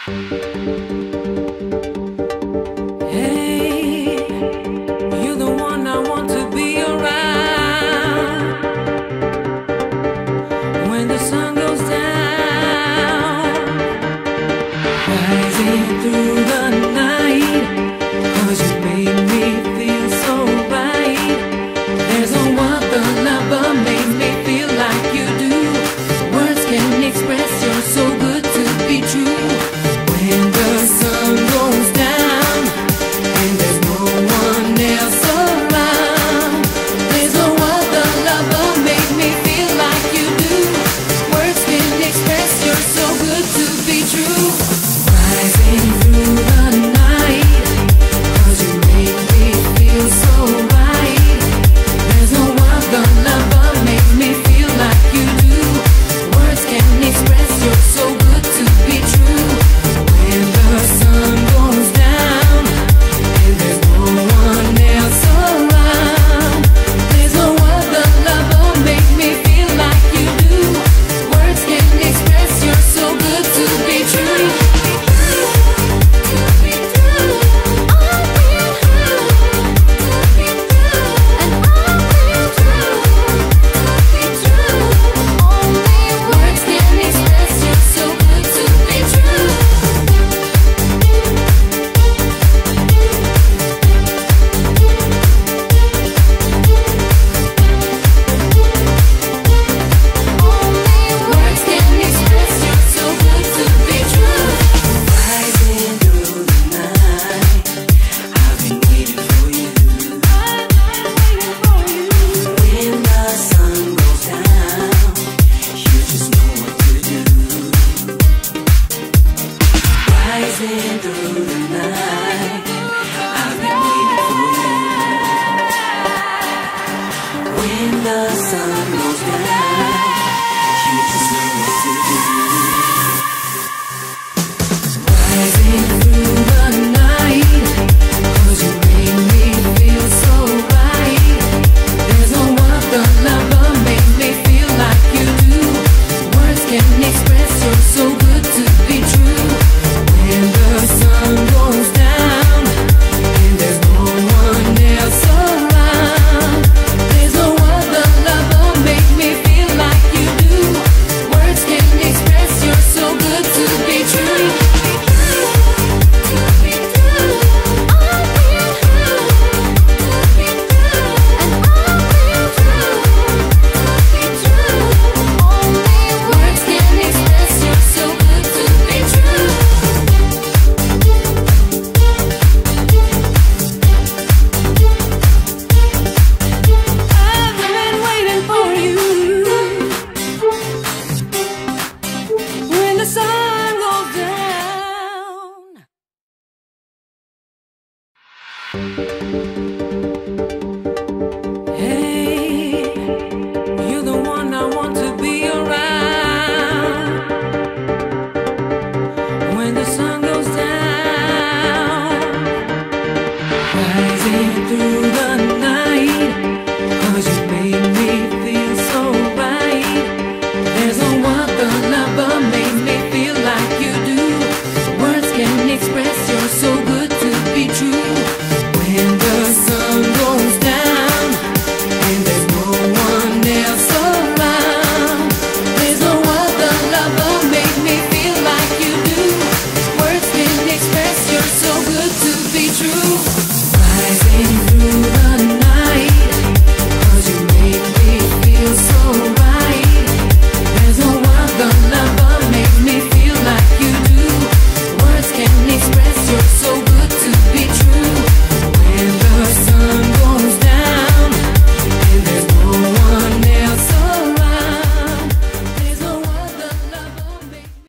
Hey, you're the one I want to be around when the sun goes down, rising through the night, 'cause you made me feel so right. There's no other lover makes me feel like you do. Words can't express you're so good to be true. When the sun goes down and there's no one else around, there's no other lover make me feel like you do. Words can't express you're so good to be true. Rising through the night, 'cause you make me feel so right. There's no other lover make me feel like you do. Words can't express you're so good to be true. When the sun goes down and there's no one else around, there's no other lover make me feel like you do. Words can't express you're so good to be true. Rising through the night, I've been waiting for you. When the sun goes down, you just know what to do. Rising through the night, 'cause you made me feel so right. There's no other lover make me feel like you do. Words can't express you're so good to be true. When the sun goes down and there's no one else around, there's no other lover make me feel like you do. Words can't express you're so good to be true. Words can't express you're so good to be true. I've been waiting for you. When the sun goes down.